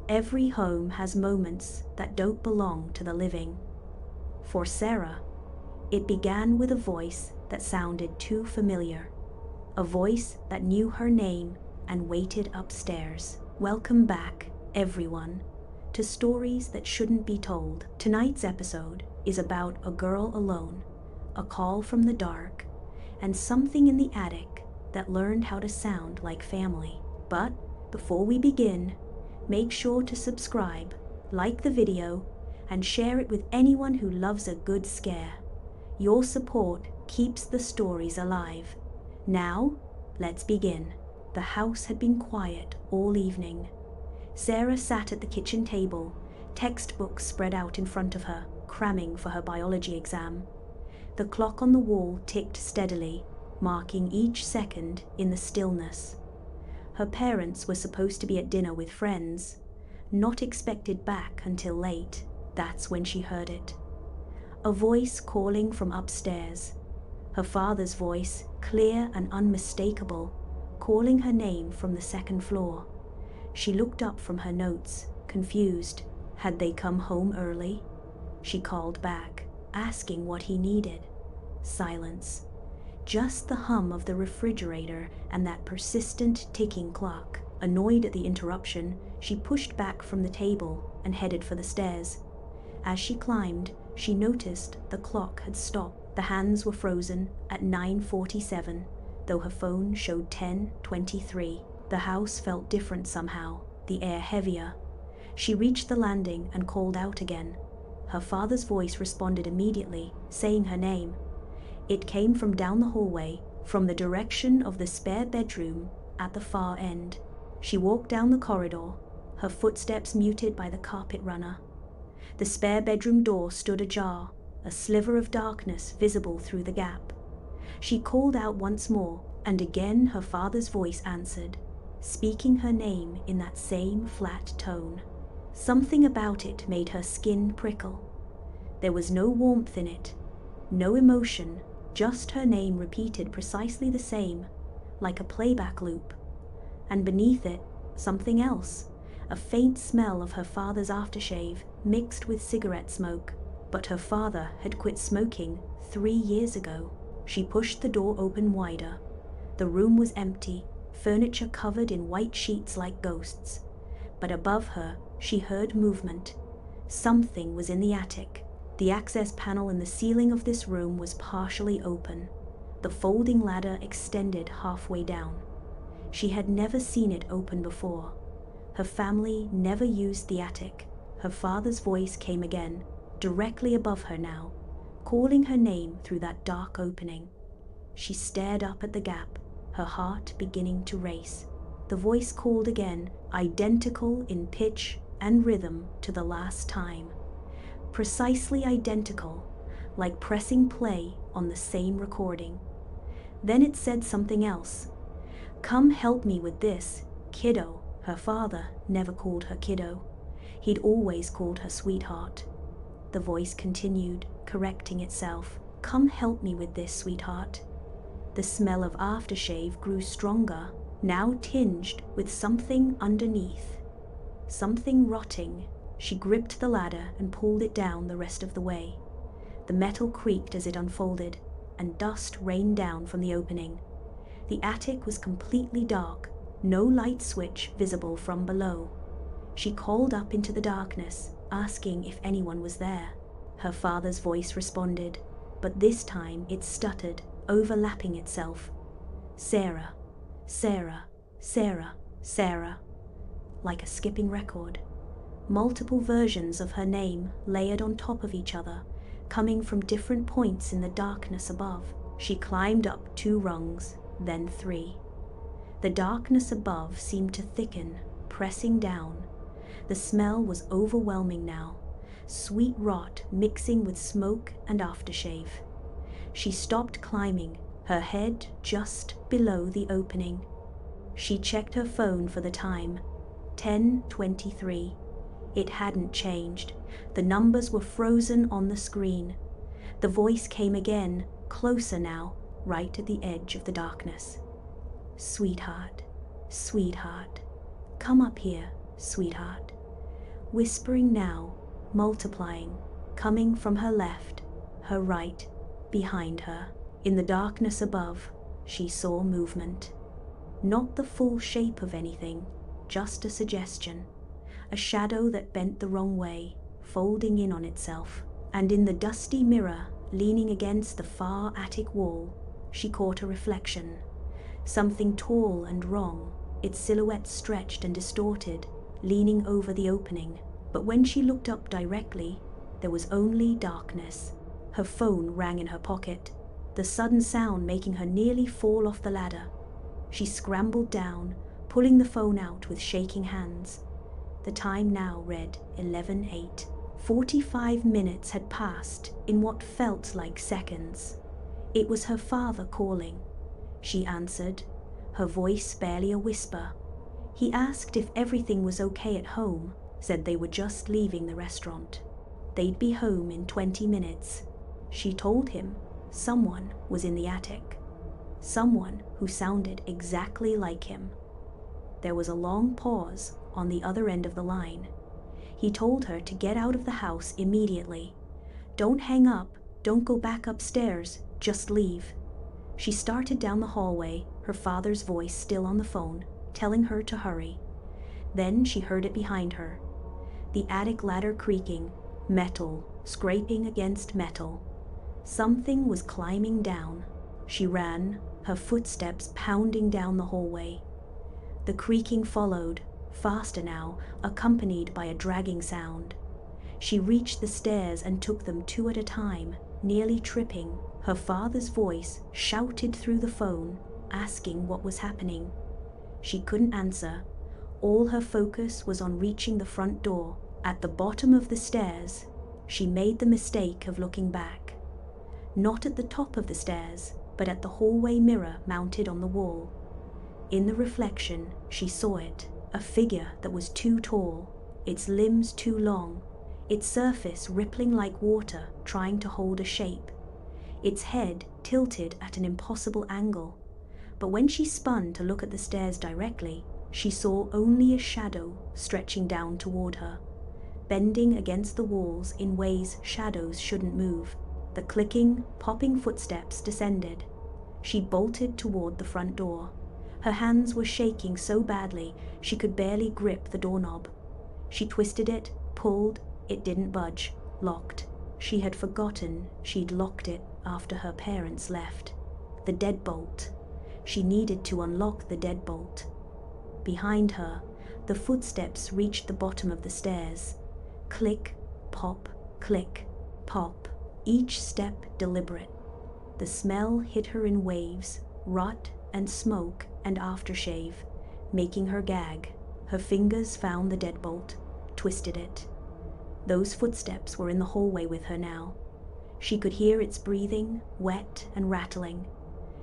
Every home has moments that don't belong to the living. For Sarah, it began with a voice that sounded too familiar, a voice that knew her name and waited upstairs. Welcome back, everyone, to Stories That Shouldn't Be Told. Tonight's episode is about a girl alone, a call from the dark, and something in the attic that learned how to sound like family. But before we begin, make sure to subscribe, like the video, and share it with anyone who loves a good scare. Your support keeps the stories alive. Now, let's begin. The house had been quiet all evening. Sarah sat at the kitchen table, textbooks spread out in front of her, cramming for her biology exam. The clock on the wall ticked steadily, marking each second in the stillness. Her parents were supposed to be at dinner with friends, not expected back until late. That's when she heard it. A voice calling from upstairs. Her father's voice, clear and unmistakable, calling her name from the second floor. She looked up from her notes, confused. Had they come home early? She called back, asking what he needed. Silence. Just the hum of the refrigerator and that persistent ticking clock. Annoyed at the interruption, she pushed back from the table and headed for the stairs. As she climbed, she noticed the clock had stopped. The hands were frozen at 9:47, though her phone showed 10:23. The house felt different somehow, the air heavier. She reached the landing and called out again. Her father's voice responded immediately, saying her name. It came from down the hallway, from the direction of the spare bedroom at the far end. She walked down the corridor, her footsteps muted by the carpet runner. The spare bedroom door stood ajar, a sliver of darkness visible through the gap. She called out once more, and again her father's voice answered, speaking her name in that same flat tone. Something about it made her skin prickle. There was no warmth in it, no emotion, just her name repeated precisely the same, like a playback loop. And beneath it, something else, a faint smell of her father's aftershave mixed with cigarette smoke. But her father had quit smoking 3 years ago. She pushed the door open wider. The room was empty, furniture covered in white sheets like ghosts. But above her, she heard movement. Something was in the attic. The access panel in the ceiling of this room was partially open. The folding ladder extended halfway down. She had never seen it open before. Her family never used the attic. Her father's voice came again, directly above her now, calling her name through that dark opening. She stared up at the gap, her heart beginning to race. The voice called again, identical in pitch and rhythm to the last time. Precisely identical, like pressing play on the same recording. Then it said something else. Come help me with this, kiddo. Her father never called her kiddo. He'd always called her sweetheart. The voice continued, correcting itself. Come help me with this, sweetheart. The smell of aftershave grew stronger, now tinged with something underneath. Something rotting. She gripped the ladder and pulled it down the rest of the way. The metal creaked as it unfolded, and dust rained down from the opening. The attic was completely dark, no light switch visible from below. She called up into the darkness, asking if anyone was there. Her father's voice responded, but this time it stuttered, overlapping itself. Sarah, Sarah, Sarah, Sarah. Like a skipping record. Multiple versions of her name layered on top of each other, coming from different points in the darkness above. She climbed up 2 rungs, then 3. The darkness above seemed to thicken, pressing down. The smell was overwhelming now, sweet rot mixing with smoke and aftershave. She stopped climbing, her head just below the opening. She checked her phone for the time. 10:23. It hadn't changed. The numbers were frozen on the screen. The voice came again, closer now, right at the edge of the darkness. Sweetheart, sweetheart, come up here, sweetheart. whispering now, multiplying, coming from her left, her right, behind her. In the darkness above, she saw movement. Not the full shape of anything, just a suggestion. A shadow that bent the wrong way, folding in on itself. And in the dusty mirror, leaning against the far attic wall, she caught a reflection. Something tall and wrong, its silhouette stretched and distorted, leaning over the opening. But when she looked up directly, there was only darkness. Her phone rang in her pocket, the sudden sound making her nearly fall off the ladder. She scrambled down, pulling the phone out with shaking hands. The time now read 11:08. 45 minutes had passed in what felt like seconds. It was her father calling. She answered, her voice barely a whisper. He asked if everything was okay at home, said they were just leaving the restaurant. They'd be home in 20 minutes. She told him someone was in the attic. Someone who sounded exactly like him. There was a long pause on the other end of the line. He told her to get out of the house immediately. Don't hang up, don't go back upstairs, just leave. She started down the hallway, her father's voice still on the phone, telling her to hurry. Then she heard it behind her. The attic ladder creaking, metal scraping against metal. Something was climbing down. She ran, her footsteps pounding down the hallway. The creaking followed, faster now, accompanied by a dragging sound. She reached the stairs and took them two at a time, nearly tripping. Her father's voice shouted through the phone, asking what was happening. She couldn't answer. All her focus was on reaching the front door. At the bottom of the stairs, she made the mistake of looking back. Not at the top of the stairs, but at the hallway mirror mounted on the wall. In the reflection, she saw it, a figure that was too tall, its limbs too long, its surface rippling like water trying to hold a shape, its head tilted at an impossible angle. But when she spun to look at the stairs directly, she saw only a shadow stretching down toward her, bending against the walls in ways shadows shouldn't move. The clicking, popping footsteps descended. She bolted toward the front door. Her hands were shaking so badly she could barely grip the doorknob. She twisted it, pulled, it didn't budge, locked. She had forgotten she'd locked it after her parents left. The deadbolt. She needed to unlock the deadbolt. Behind her, the footsteps reached the bottom of the stairs. Click, pop, click, pop, each step deliberate. The smell hit her in waves, rot and smoke and aftershave, making her gag. Her fingers found the deadbolt, twisted it. Those footsteps were in the hallway with her now. She could hear its breathing, wet and rattling.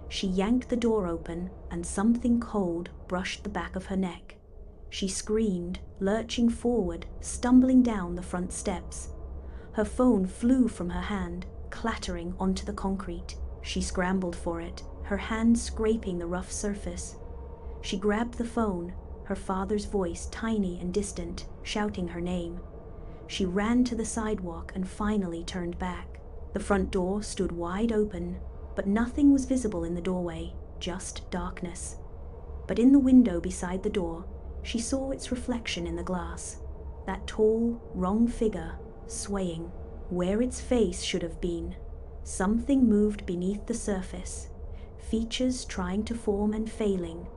She yanked the door open, and something cold brushed the back of her neck. She screamed, lurching forward, stumbling down the front steps. Her phone flew from her hand, clattering onto the concrete. She scrambled for it, her hand scraping the rough surface. She grabbed the phone, her father's voice tiny and distant, shouting her name. She ran to the sidewalk and finally turned back. The front door stood wide open, but nothing was visible in the doorway, just darkness. But in the window beside the door, she saw its reflection in the glass. That tall, wrong figure, swaying, where its face should have been. Something moved beneath the surface, features trying to form and failing,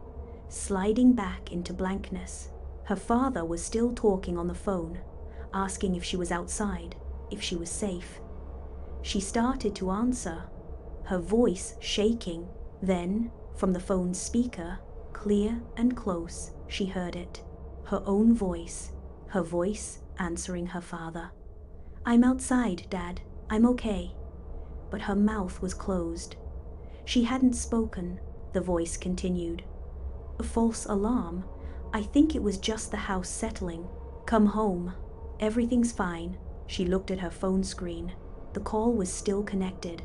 sliding back into blankness. Her father was still talking on the phone, asking if she was outside, if she was safe. She started to answer, her voice shaking. Then, from the phone's speaker, clear and close, she heard it. Her own voice, her voice answering her father. "I'm outside, Dad. I'm okay." But her mouth was closed. She hadn't spoken, the voice continued. "A false alarm. I think it was just the house settling. Come home. Everything's fine." She looked at her phone screen. The call was still connected.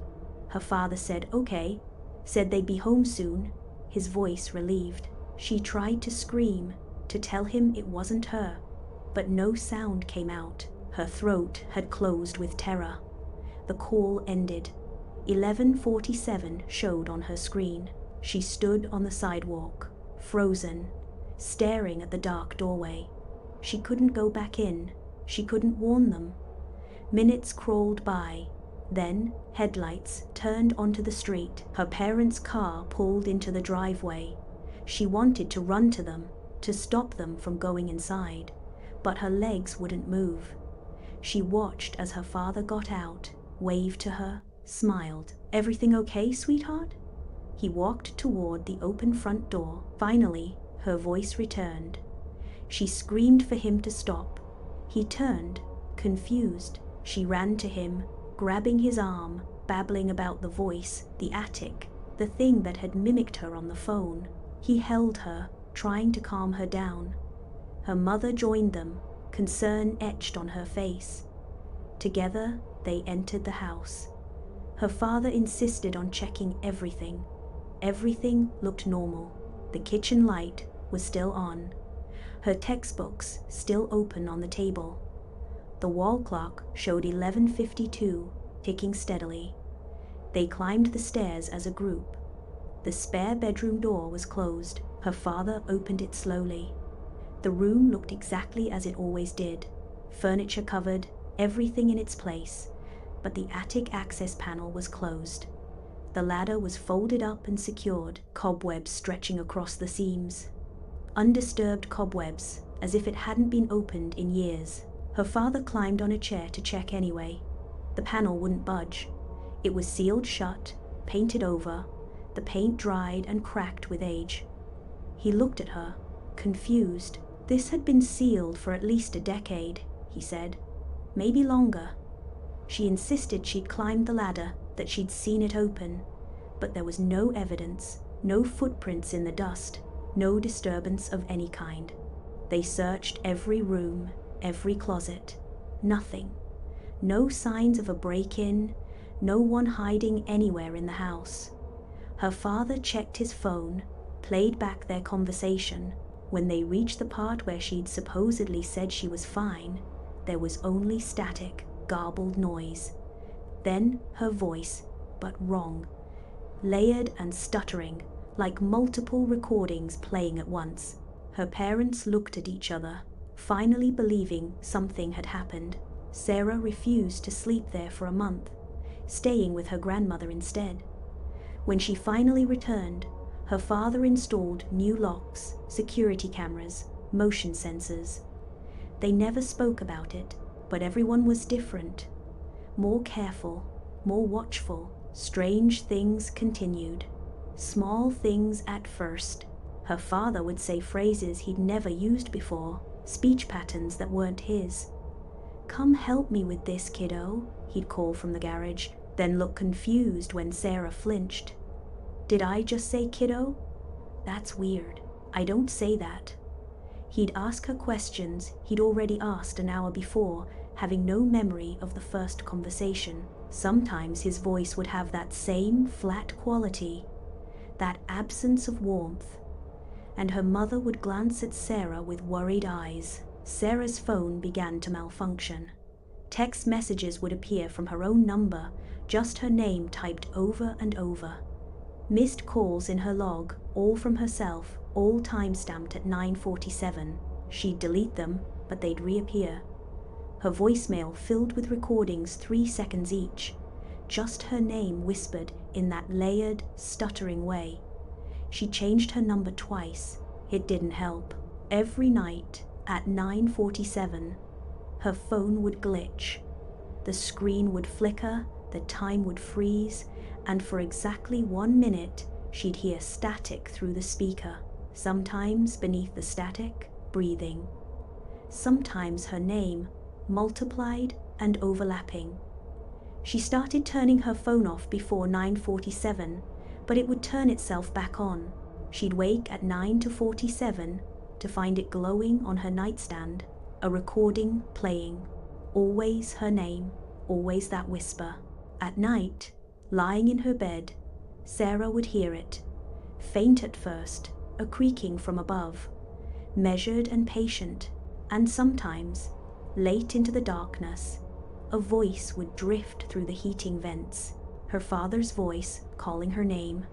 Her father said okay, said they'd be home soon, his voice relieved. She tried to scream, to tell him it wasn't her. but no sound came out. Her throat had closed with terror. The call ended. 11:47 showed on her screen. She stood on the sidewalk, frozen, staring at the dark doorway. She couldn't go back in. She couldn't warn them. Minutes crawled by. Then, headlights turned onto the street. Her parents' car pulled into the driveway. She wanted to run to them, to stop them from going inside, but her legs wouldn't move. She watched as her father got out, waved to her, smiled. "Everything okay, sweetheart?" He walked toward the open front door. Finally, her voice returned. She screamed for him to stop. He turned, confused. She ran to him, grabbing his arm, babbling about the voice, the attic, the thing that had mimicked her on the phone. He held her, trying to calm her down. Her mother joined them, concern etched on her face. Together, they entered the house. Her father insisted on checking everything. Everything looked normal. The kitchen light was still on. Her textbooks still open on the table. The wall clock showed 11:52, ticking steadily. They climbed the stairs as a group. The spare bedroom door was closed. Her father opened it slowly. The room looked exactly as it always did. Furniture covered, everything in its place, but the attic access panel was closed. The ladder was folded up and secured, cobwebs stretching across the seams. Undisturbed cobwebs, as if it hadn't been opened in years. Her father climbed on a chair to check anyway. The panel wouldn't budge. It was sealed shut, painted over, the paint dried and cracked with age. He looked at her, confused. "This had been sealed for at least a decade," he said. "Maybe longer." She insisted she'd climbed the ladder, that she'd seen it open, but there was no evidence, no footprints in the dust, no disturbance of any kind. They searched every room, every closet. Nothing. No signs of a break-in, no one hiding anywhere in the house. Her father checked his phone, played back their conversation. When they reached the part where she'd supposedly said she was fine, there was only static, garbled noise. Then her voice, but wrong, layered and stuttering, like multiple recordings playing at once. Her parents looked at each other, finally believing something had happened. Sarah refused to sleep there for a month, staying with her grandmother instead. When she finally returned, her father installed new locks, security cameras, motion sensors. They never spoke about it, but everyone was different. More careful, more watchful. Strange things continued. Small things at first. Her father would say phrases he'd never used before, speech patterns that weren't his. "Come help me with this, kiddo," he'd call from the garage, then look confused when Sarah flinched. "Did I just say kiddo? That's weird. I don't say that." He'd ask her questions he'd already asked an hour before, having no memory of the first conversation. Sometimes his voice would have that same flat quality, that absence of warmth, and her mother would glance at Sarah with worried eyes. Sarah's phone began to malfunction. Text messages would appear from her own number, just her name typed over and over. Missed calls in her log, all from herself, all time-stamped at 9:47. She'd delete them, but they'd reappear. Her voicemail filled with recordings 3 seconds each. Just her name whispered in that layered, stuttering way. She changed her number twice. It didn't help. Every night, at 9:47, her phone would glitch. The screen would flicker, the time would freeze, and for exactly 1 minute, she'd hear static through the speaker. Sometimes, beneath the static, breathing. Sometimes her name, multiplied and overlapping. She started turning her phone off before 9:47, but it would turn itself back on. She'd wake at 9:47 to find it glowing on her nightstand, a recording playing. Always her name, always that whisper. At night, lying in her bed, Sarah would hear it. Faint at first, a creaking from above. Measured and patient, And sometimes, late into the darkness, a voice would drift through the heating vents, her father's voice calling her name,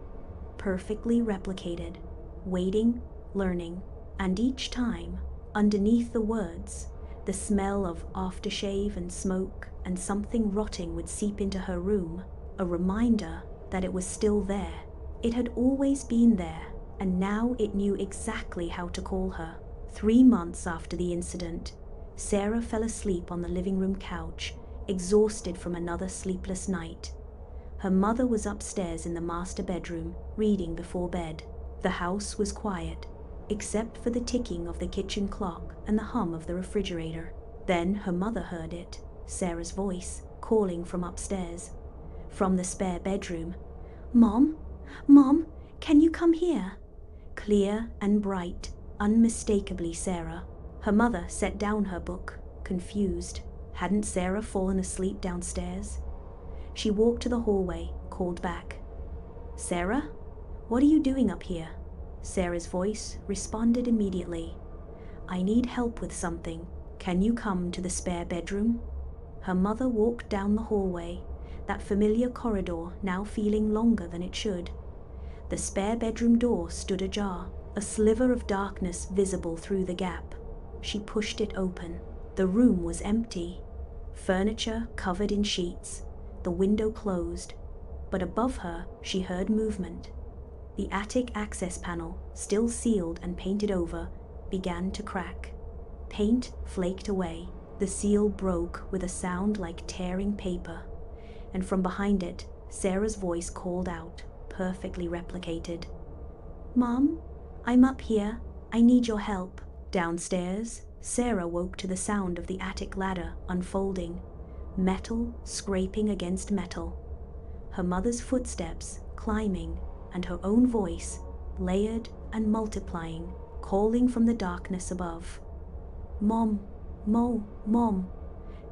perfectly replicated, waiting, learning, and each time, underneath the words, the smell of aftershave and smoke and something rotting would seep into her room, a reminder that it was still there. It had always been there, and now it knew exactly how to call her. 3 months after the incident, Sarah fell asleep on the living room couch, exhausted from another sleepless night. Her mother was upstairs in the master bedroom, reading before bed. The house was quiet, except for the ticking of the kitchen clock and the hum of the refrigerator. Then her mother heard it, Sarah's voice, calling from upstairs. From the spare bedroom, "Mom, Mom, can you come here?" Clear and bright, unmistakably Sarah. Her mother set down her book, confused. Hadn't Sarah fallen asleep downstairs? She walked to the hallway, called back. "Sarah? What are you doing up here?" Sarah's voice responded immediately. "I need help with something. Can you come to the spare bedroom?" Her mother walked down the hallway, that familiar corridor now feeling longer than it should. The spare bedroom door stood ajar, a sliver of darkness visible through the gap. She pushed it open. The room was empty. Furniture covered in sheets, the window closed, but above her she heard movement. The attic access panel, still sealed and painted over, began to crack. Paint flaked away. The seal broke with a sound like tearing paper, and from behind it, Sarah's voice called out, perfectly replicated. "Mom, I'm up here. I need your help." Downstairs, Sarah woke to the sound of the attic ladder unfolding, metal scraping against metal. Her mother's footsteps climbing, and her own voice, layered and multiplying, calling from the darkness above. "Mom, Mom,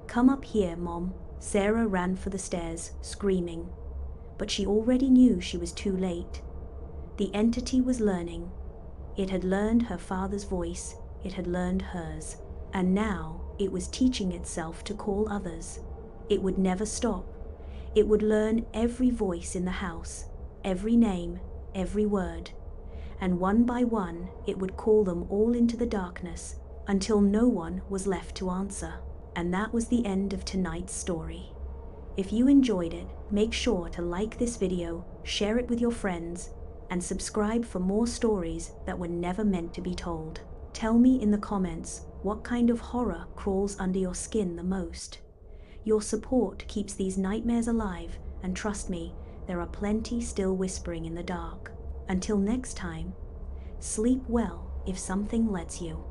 come up here, Mom." Sarah ran for the stairs, screaming. But she already knew she was too late. The entity was learning. It had learned her father's voice, it had learned hers, and now it was teaching itself to call others. It would never stop. It would learn every voice in the house, every name, every word, and one by one it would call them all into the darkness until no one was left to answer. And that was the end of tonight's story. If you enjoyed it, make sure to like this video, share it with your friends, and subscribe for more stories that were never meant to be told. Tell me in the comments what kind of horror crawls under your skin the most. Your support keeps these nightmares alive, and trust me, there are plenty still whispering in the dark. Until next time, sleep well if something lets you.